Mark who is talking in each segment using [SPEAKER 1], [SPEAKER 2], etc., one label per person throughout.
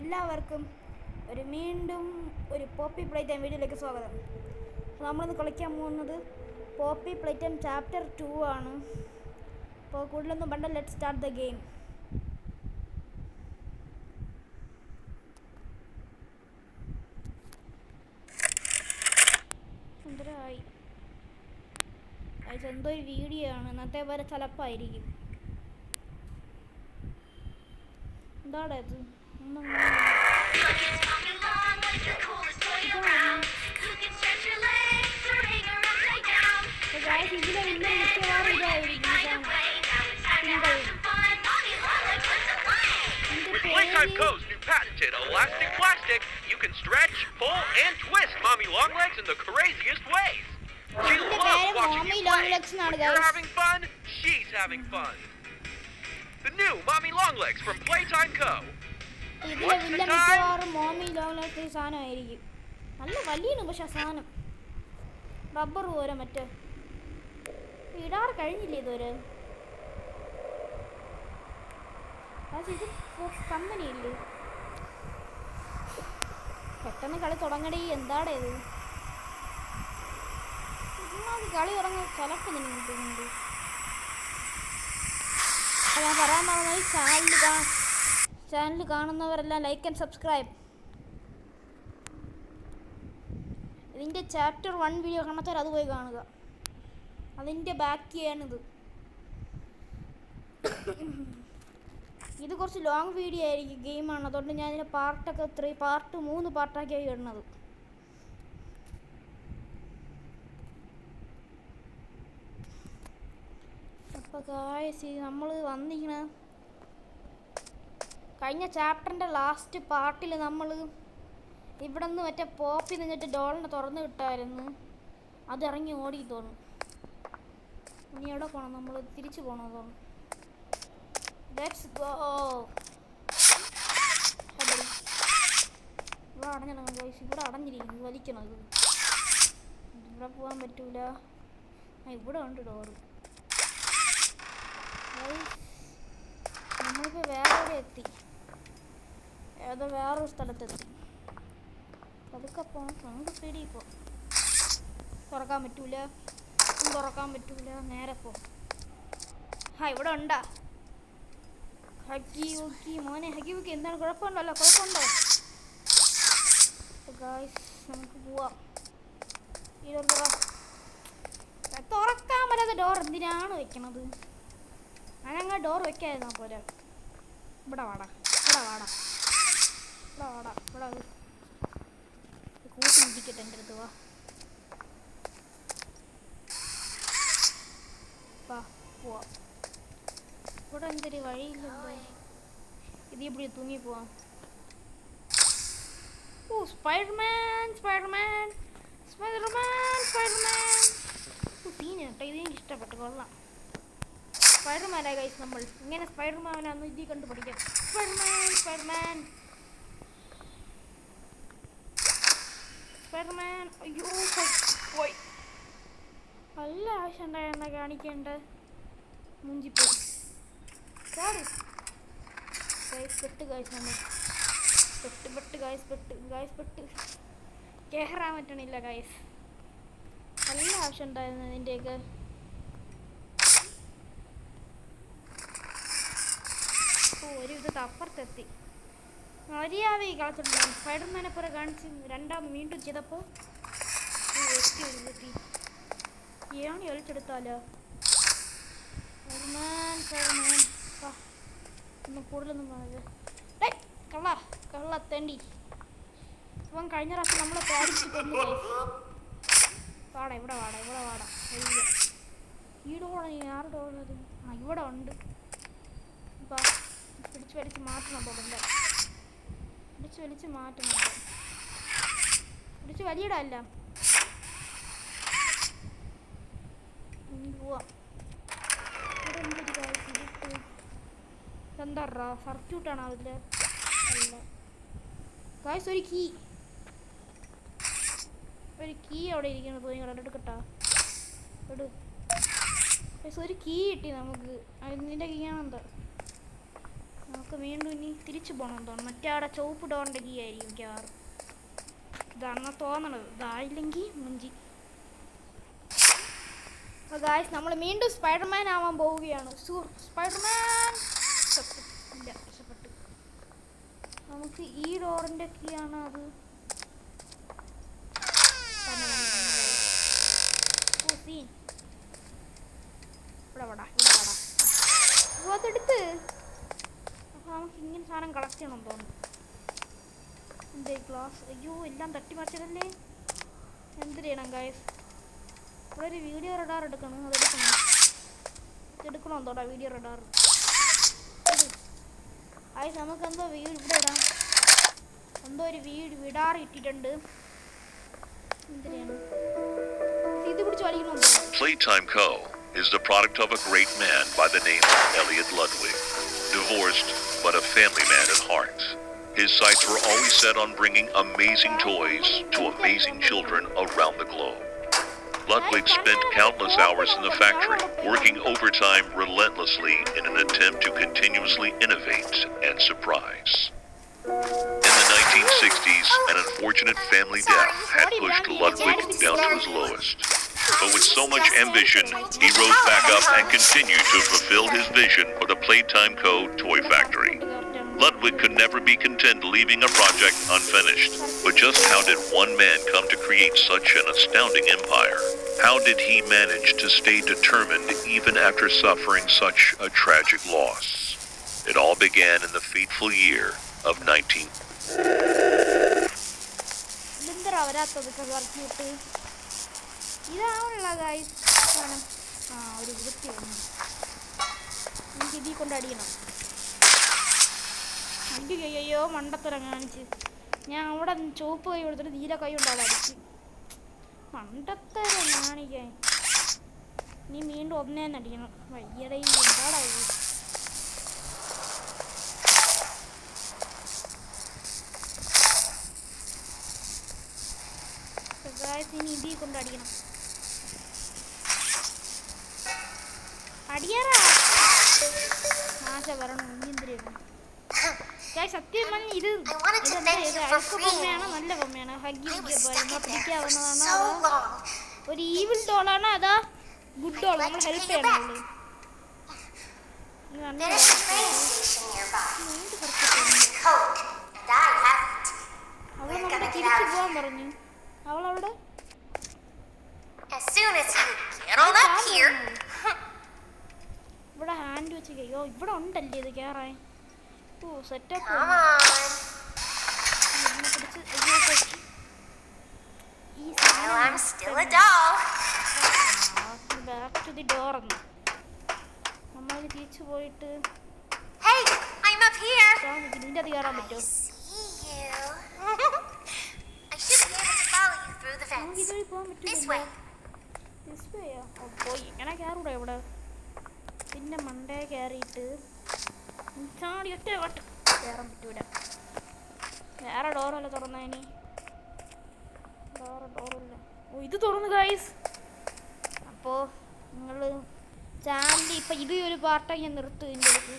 [SPEAKER 1] എല്ലാവർക്കും വീണ്ടും ഒരു പോപ്പി പ്ലേ ടൈം വീഡിയോയിലേക്ക് സ്വാഗതം. നമ്മളിന്ന് കളിക്കാൻ പോകുന്നത് പോപ്പി പ്ലേ ടൈം ചാപ്റ്റർ 2 ആണ്. അപ്പോൾ കൂടുതലൊന്നും പണ്ട, ലെറ്റ് സ്റ്റാർട്ട് ദ ഗെയിം. സുന്ദരമായി എന്തോ ഒരു വീഡിയോ ആണ്, ഇന്നത്തെ പോലെ ചിലപ്പായിരിക്കും. എന്താടാ ഇത്? ഇതിലെ വലിയ മിക്കവാറും ഇതായിരിക്കും.
[SPEAKER 2] With Playtime Co.'s new patented elastic plastic, you can stretch, pull, and twist Mommy Longlegs in the craziest ways. She loves watching you play. When you're having fun, she's having fun. The new Mommy Longlegs from Playtime Co.
[SPEAKER 1] ഇതിലെ വലിയ മിക്കവാറും mommy ലോങ്ലെഗ്സ് സാധനമായിരിക്കും. നല്ല വലിയാണ് പക്ഷെ ആ സാധനം rubber പോലെ മറ്റേ ഇടാറ് കഴിഞ്ഞില്ലേ ഇതുവരെ. ഇത് കമ്പനിയില്ലേ? പെട്ടെന്ന് കളി തുടങ്ങടി. എന്താടേ ഇത്? കളി തുടങ്ങി ചിലപ്പോൾ നിന്നുണ്ട്. ഞാൻ പറയാൻ പറഞ്ഞത് ചാനൽ കാണുന്നവരെല്ലാം ലൈക്ക് ആൻഡ് സബ്സ്ക്രൈബ്. ഇതിൻ്റെ ചാപ്റ്റർ 1 വീഡിയോ കാണാത്തവർ അത് പോയി കാണുക. അതിൻ്റെ ബാക്കിയാണിത്. ഇത് കുറച്ച് ലോങ് വീഡിയോ ആയിരിക്കും, ഗെയിമാണ്. അതുകൊണ്ട് ഞാൻ ഇതിൻ്റെ പാർട്ട് 3 പാർട്ടാക്കിയായി ഇടുന്നത്. അപ്പോൾ ഗായ്സ്, നമ്മൾ വന്നിരിക്കണ കഴിഞ്ഞ ചാപ്റ്ററിൻ്റെ ലാസ്റ്റ് പാർട്ടിൽ നമ്മൾ ഇവിടെ നിന്ന് മറ്റേ പോപ്പി നിന്നിട്ട് ഡോളിനെ തുറന്ന് വിട്ടായിരുന്നു. അത് ഇറങ്ങി ഓടി തോന്നും. ഇനി എവിടെ പോകണം? നമ്മൾ തിരിച്ചു പോകണം തോന്നും. Let's go. ഇവിടെ അടഞ്ഞിടണം ഗൈസ്. ഇവിടെ അടഞ്ഞിരിക്കുന്നു, വലിക്കണം. ഇവിടെ പോകാൻ പറ്റൂല. ഇവിടെ ഉണ്ട് ഡോറ്. നമ്മളിപ്പോൾ വേറെ എത്തി, വേറൊരു സ്ഥലത്തെത്തി. അതൊക്കെ പോകാൻ നമുക്ക് പേടി. ഇപ്പോൾ തുറക്കാൻ പറ്റൂല, തുറക്കാൻ പറ്റൂല. നേരെ പോ. ഇവിടെ ഉണ്ടാ ഹക്കി ഊക്കി മോനെ. ഹക്കി ഊക്കി എന്താണ്? കുഴപ്പമുണ്ടല്ലോ? കുഴപ്പമുണ്ടോ ഗായ്സ്? നമുക്ക് പോവാം. തുറക്കാൻ പറ്റാത്ത ഡോർ എന്തിനാണ് വെക്കണത്? അങ്ങനെ ഡോർ വെക്കാതിരുന്നാ പോലെ. ഇവിടെ വാടാ, ഇവിടെ വാടാ, ഇവിടെ വാടാ. ഇവിടെ കൂട്ടി ഇരിക്കട്ടെ എൻ്റെ അടുത്ത്. വാ പോവാം. ഇവിടെ എന്തൊരു വഴിയില്ലല്ലോ. ഇത് ഇവിടെ തൂങ്ങി പോവാം. ഓ, Spiderman Spiderman Spiderman Spiderman. Scene കേട്ടോ. ഇത് എനിക്ക് ഇഷ്ടപ്പെട്ടു, കൊള്ളാം. സ്പൈഡർമാനായി ഗൈസ്. നമ്മൾ ഇങ്ങനെ സ്പൈഡർമാനാന്ന് ഇതിൽ കണ്ടു പഠിക്കാം. Spiderman Spiderman Spiderman. അയ്യോ പോയി. നല്ല ആവശ്യം ഉണ്ടായിരുന്ന കാണിക്കേണ്ട മുഞ്ചിപ്പോയി. പെട്ട് ഗൈസ്. നമ്മൾ പെട്ട് ഗൈസ്. കയറാൻ പറ്റണില്ല ഗൈസ്. നല്ല ആവശ്യം ഉണ്ടായിരുന്നു ഇതിൻ്റെയൊക്കെ. ഒരു വിധത്തെ അപ്പുറത്തെത്തി. മര്യാദ കളിച്ചിട്ടുണ്ടായിരുന്നു. സ്പൈഡർമാനെ പോലെ കാണിച്ച് വീണ്ടും ചെയ്തപ്പോൾ എത്തി. ഏണി ഒളിച്ചെടുത്താലോ? സ്പൈഡർമാൻ ഒന്നും കൂടുതലൊന്നും പറഞ്ഞത് കള്ളത്തേണ്ടി. ഇപ്പം കഴിഞ്ഞ പ്രാവശ്യം നമ്മളെ പേടിച്ച് കൊന്നു. വാടാ, ഇവിടെ വാടാ. ഈ ഡോറാണ്. ആറ് ഡോറുള്ളത്? ഇവിടെ ഉണ്ട്. പിടിച്ച് വലിച്ച് മാറ്റണം. തുടങ്ങ പിടിച്ച് മാറ്റണം. പിടിച്ച് വലിയിടല്ല. പോവാം. ഇവിടെ എന്തൊരു കാര്യം? എന്താ സർക്യൂട്ടാണോ അതിൽ? അല്ല ഗായ്സ്, ഒരു കീ അവിടെ ഇരിക്കുന്നത്. പോയി എടുക്കട്ടാ. ഒരു കീ കിട്ടി നമുക്ക്. അതിൻ്റെ കീ ആണെന്താ? നമുക്ക് വീണ്ടും ഇനി തിരിച്ചു പോകണം തോന്നുന്നു. മറ്റേ അവിടെ ചുവപ്പ് ഡോറിൻ്റെ കീ ആയിരിക്കും മിക്കവാറും. ഇതാണെന്നാ തോന്നണത്. ഇതായില്ലെങ്കിൽ മുഞ്ചി. അപ്പോൾ ഗായ്സ് നമ്മൾ വീണ്ടും സ്പൈഡർമാൻ ആവാൻ പോവുകയാണ്. സ്പൈഡർമാൻ ഇല്ല, രക്ഷപ്പെട്ടു. നമുക്ക് ഈ ഡോറിൻ്റെ കീ ആണ് അത്. അതെടുത്ത് അപ്പോൾ നമുക്ക് ഇങ്ങനെ സാധനം കളക്ട് ചെയ്യണം തോന്നുന്നു. എന്തേ ഗ്ലാസ്? അയ്യോ എല്ലാം തട്ടിമറിച്ചതല്ലേ. എന്ത് ചെയ്യണം ഗായ്സ്? ഇവിടെ ഒരു വീഡിയോ റഡാർ എടുക്കണം. അതെടുക്കണം തോടാ വീഡിയോ റഡാർ. ഗായ്സ് നമുക്ക് എന്തോ ഇവിടെ ഇടാം. എന്തോ ഒരു വിടാർ ഇട്ടിട്ടുണ്ട്. എന്ത് ചെയ്യണം? ഇത് പിടിച്ച് വലിക്കണം.
[SPEAKER 3] Playtime Co. is the product of a great man by the name of Elliot Ludwig. Divorced, but a family man at heart. His sights were always set on bringing amazing toys to amazing children around the globe. Ludwig spent countless hours in the factory, working overtime relentlessly in an attempt to continuously innovate and surprise. In the 1960s, an unfortunate family death had pushed Ludwig down to his lowest. But with so much ambition, he rose back up and continued to fulfill his vision for the Playtime Co. toy factory. Ludwig could never be content leaving a project unfinished. But just how did one man come to create such an astounding empire? How did he manage to stay determined even after suffering such a tragic loss? It all began in the fateful year of 19...
[SPEAKER 1] ഇതാണല്ല guys സാധനം. ഒരു വൃത്തി വന്നു. എനിക്ക് ഇതിൽ കൊണ്ട് അടിയണം. അയ്യോ മണ്ടത്തരം കാണിച്ച്. ഞാൻ അവിടെ ചുവപ്പ് കൈ കൊടുത്തിട്ട് നീല കൈ കൊണ്ടാണ് അടിച്ച്. മണ്ടത്തരം കാണിക്കാൻ. നീ വീണ്ടും ഒന്നേന്ന് അടിക്കണം. വയ്യടേ എന്താടാ ഇത്? ഗായ്സ് ഇനി ഇതിൽ കൊണ്ട് അടിക്കണം. അടിയാറാ ആശ വരണം. ഇനിന്തിരിയാണ് സത്യം പറഞ്ഞ ഇത് അഴുക്ക ബൊമ്മയാണ്, നല്ല ബൊമ്മയാണ്. ഹഗ്ഗി പിടിക്കാവുന്നതാണ്. ഒരു ഈവിൽ ഡോളാണ്. അതാ ഗുഡ് ഡോൾ. നമ്മൾ ഹെൽപ്പ് ചെയ്യണം. അവളെ നമ്മുടെ തിരിച്ചു പോകാൻ പറഞ്ഞു. അവളവിടെ ഇവിടെ ഹാൻഡ് വെച്ച് കഴിയോ. ഇവിടെ ഉണ്ടല്ലേ ഇത് കയറാൻ. ഓ setup. Back to the door എന്ന് നമ്മൾ തിരിച്ചു പോയിട്ട് ഇതിൻ്റെ അത് കയറാൻ പറ്റുമോ? നമുക്ക് ഇതുവഴി പോകാൻ പറ്റില്ല. പോയി എങ്ങനെ കയറൂടെ ഇവിടെ? പിന്നെ മണ്ടേ കയറിയിട്ട് ചാടി ഒറ്റ വട്ടം കയറാൻ പറ്റൂല. വേറെ ഡോറല്ല തുറന്നതിന്. വേറെ ഡോറില്ല. ഓ ഇത് തുറന്നു ഗായ്സ്. അപ്പോൾ നിങ്ങൾ ചാനൽ ഇപ്പം ഇത് ഒരു പാർട്ടായി ഞാൻ നിർത്തും. ഇതിൻ്റെ അടുത്ത്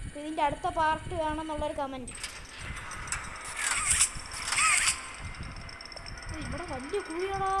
[SPEAKER 1] അപ്പോൾ ഇതിൻ്റെ അടുത്ത പാർട്ട് വേണമെന്നുള്ളൊരു കമൻറ്റ്. ഇവിടെ വലിയ കുഴിയാണോ?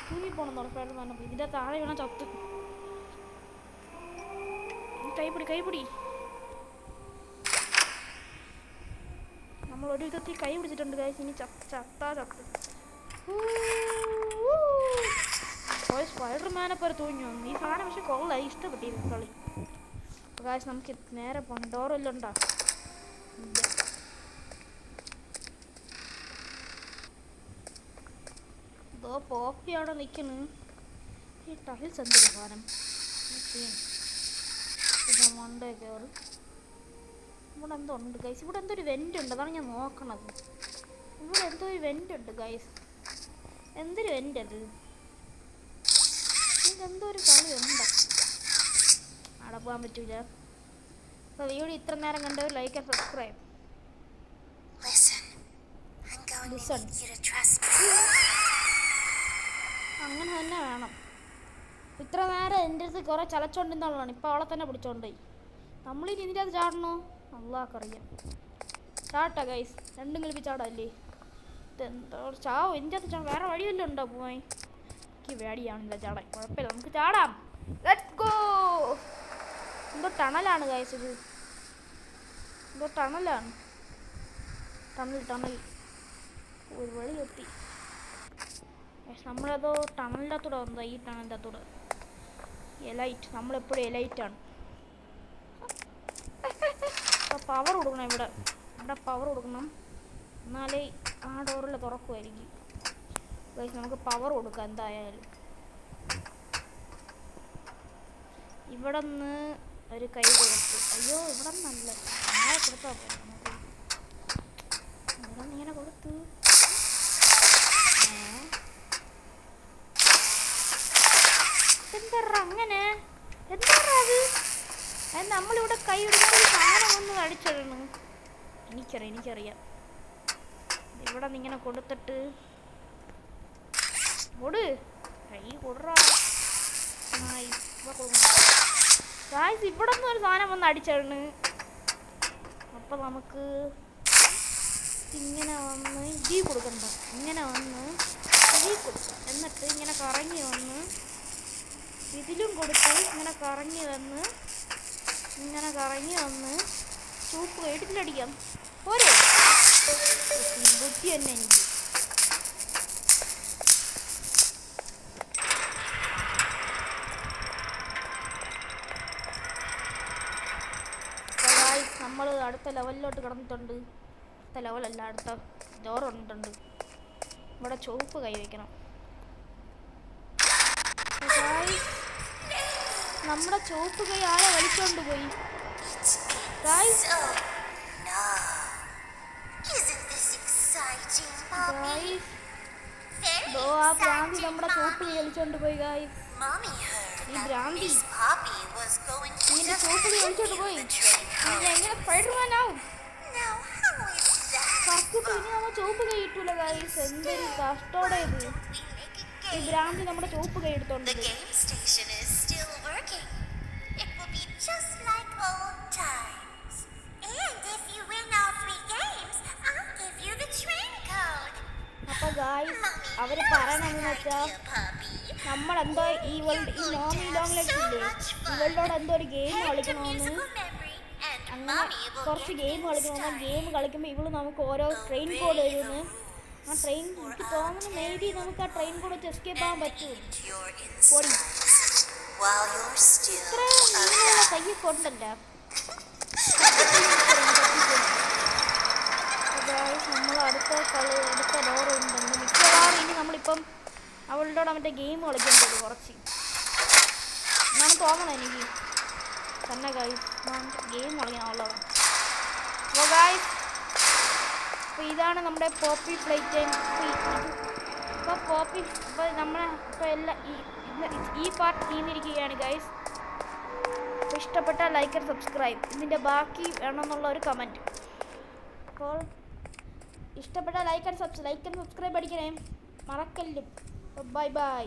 [SPEAKER 1] കുഴി പോകണം തുറപ്പായിട്ട് പറഞ്ഞപ്പോൾ ഇതിൻ്റെ താഴെ വീണ ചത്ത്. കൈപിടി. നമ്മൾ ഒരു വിധത്തിൽ കൈ പിടിച്ചിട്ടുണ്ട് ഗൈസ്. ഇനി ചത്ത് സ്പൈഡർമാനെ പോലെ തോന്നി വന്നു ഈ സാധനം. പക്ഷെ കൊള്ളായി, ഇഷ്ടപ്പെട്ടിരുന്നു കളി. അപ്പോൾ ഗൈസ് നമുക്ക് നേരെ പോകണം. ഡോറെല്ലാം ഉണ്ടോ? ഇതോ പോപ്പി അവിടെ നിൽക്കുന്നു. ഈ ടൈൽസ് എന്തൊരു സാധനം. പിന്നെ മണ്ടേ കയറി. ഇവിടെ എന്തോ ഉണ്ട് ഗൈസ്. ഇവിടെ എന്തോ ഒരു വെൻ്റ് ഉണ്ട്. അതാണ് ഞാൻ നോക്കണത്. ഇവിടെ എന്തോ ഒരു വെൻ്റ് ഉണ്ട് ഗൈസ്. എന്തൊരു വെൻ്റ് അത്? എന്തോ ഒരു കളി ഉണ്ട്. അവിടെ പോകാൻ പറ്റൂല. അപ്പോൾ വീഡിയോ ഇത്ര നേരം കണ്ടവർ ലൈക്ക് ആൻഡ് സബ്സ്ക്രൈബ്. അങ്ങനെ തന്നെ വേണം. ഇത്ര നേരം എൻ്റെ അടുത്ത് കുറേ ചലച്ചോണ്ടിരുന്നവളാണ്. ഇപ്പോൾ അവളെ തന്നെ പിടിച്ചോണ്ടായി. നമ്മളിനി ഇതിൻ്റെ അത് ചാടണോ? അള്ളാഹ്ക്കറിയാം. ചാട്ടാ ഗൈസ്, രണ്ടും കളിപ്പി ചാടല്ലേ. ഇതെന്താ ചാവും, എൻ്റെ അത് ചാടാൻ വേറെ വഴിയല്ലോ ഉണ്ടോ പോയി? എനിക്ക് പേടിയാണില്ല ചാടാൻ. കുഴപ്പമില്ല, നമുക്ക് ചാടാം. Let's go. എന്തോ ടണലാണ് ഗൈസ് ഇത്. എന്തോ ടണലാണ്. ടണൽ ഒരു വഴി എത്തി. നമ്മളതോ ടണലിൻ്റെ അകത്തൂടെ വന്നതാ. ഈ ടണലിൻ്റെ അകത്തൂടെ എലൈറ്റ്. നമ്മളെപ്പോഴും എലൈറ്റാണ്. പവർ കൊടുക്കണം. ഇവിടെ പവർ കൊടുക്കണം, എന്നാലേ ആ ഡോറിൽ തുറക്കുമായിരിക്കും. ഗൈസ് നമുക്ക് പവർ കൊടുക്കാം എന്തായാലും. ഇവിടെ നിന്ന് ഒരു കൈ കൊടുത്തു. അയ്യോ ഇവിടെ നല്ല അങ്ങനെ കൊടുത്താൽ പോയി. നമുക്ക് ഇവിടെ നിന്ന് ഇങ്ങനെ കൊടുത്തു. എന്താ അങ്ങനെ? എന്താ അത്? നമ്മളിവിടെ കൈ എടുക്കുമ്പോൾ സാധനം ഒന്ന് അടിച്ചിടണു. എനിക്കറിയാം. ഇവിടെ നിന്ന് ഇങ്ങനെ കൊടുത്തിട്ട് കൊടു കൈ കൊടുറാ. ഇവിടെ നിന്ന് ഒരു സാധനം വന്ന് അടിച്ചിടണ്. അപ്പം നമുക്ക് ഇങ്ങനെ വന്ന് ഇടി കൊടുക്കണ്ട, ഇങ്ങനെ വന്ന് ഇടി കൊടുക്കാം. എന്നിട്ട് ഇങ്ങനെ കറങ്ങി വന്ന് ഇതിലും കൊടുത്ത് ഇങ്ങനെ കറങ്ങി വന്ന് ചൂപ്പ് വീട്ടിലടിക്കാം. പോരെ ബുദ്ധി തന്നെ എനിക്ക്. നമ്മൾ അടുത്ത ലെവലിലോട്ട് കിടന്നിട്ടുണ്ട്. അടുത്ത ലെവലല്ല, അടുത്ത ഡോർ വന്നിട്ടുണ്ട്. ഇവിടെ ചുവപ്പ് കൈ വയ്ക്കണം. നമ്മുടെ ചുവപ്പ് കൈ ആളെ വലിച്ചോണ്ട് പോയി. ആ ഭ്രാന്തി നമ്മുടെ ചുവപ്പ് കൈ വലിച്ചോണ്ട് പോയി. ഗായ്സ് ഈ ഭ്രാന്തി നിന്റെ ചുവപ്പ് കൈ വലിച്ചോണ്ട് പോയി. എങ്ങനെ സ്പൈഡർമാനാവും? കറക്റ്റ് ഇനി നമ്മൾ ചുവപ്പ് കൈ കിട്ടൂല. ഗായ്സ് എന്തൊരു കഷ്ടോടെ ഇത്. ഈ ഭ്രാന്തി നമ്മുടെ ചുവപ്പ് കൈ എടുത്തോണ്ട് പോയി. അപ്പൊ ഗായ്സ് അവര് പറയണെന്ന് വെച്ചാൽ നമ്മളെന്തോ ഈ നോമി ലോങ് ലെഗ്സ് ഇല്ലേ, ഇവളോട് എന്തോ ഒരു ഗെയിം കളിക്കണമെന്ന്, അങ്ങനെ കുറച്ച് ഗെയിം കളിക്കണമെന്ന്. ഗെയിം കളിക്കുമ്പോൾ ഇവള് നമുക്ക് ഓരോ ട്രെയിൻ കോഡ് എഴുതുന്നു. ആ ട്രെയിൻ എനിക്ക് തോന്നുന്നു മേ ബി നമുക്ക് ആ ട്രെയിൻ കോഡ് വെച്ച് എസ്കേപ്പ് ആകാൻ പറ്റും. ഇത്ര നീളമുള്ള കയ്യൊക്കെ ഉണ്ടല്ലോ. നമ്മൾ അടുത്ത ഡോർ ഉണ്ടെന്ന് മിക്കവാറും ഇനി നമ്മളിപ്പം അവളുടെ മറ്റേ ഗെയിം കളിക്കേണ്ടത് കുറച്ച് എന്നാണ് തോന്നണം എനിക്ക് തന്നെ. ഗൈസ് ഗെയിം കളിക്കാനുള്ളതാണ്. അപ്പോൾ ഗൈസ് അപ്പോൾ ഇതാണ് നമ്മുടെ പോപ്പി പ്ലേ ടൈം. അപ്പോൾ നമ്മളെ ഇപ്പോൾ ഈ പാർട്ട് തീർന്നിരിക്കുകയാണ് ഗൈസ്. അപ്പോൾ ഇഷ്ടപ്പെട്ടാൽ ലൈക്ക് ആൻഡ് സബ്സ്ക്രൈബ്. ഇതിൻ്റെ ബാക്കി വേണമെന്നുള്ള ഒരു കമൻറ്റ്. അപ്പോൾ ഇഷ്ടപ്പെട്ട ലൈക്ക് ആൻഡ് സബ്സ്ക്രൈബ് അടിക്കണേ, മറക്കല്ലും. Bye by.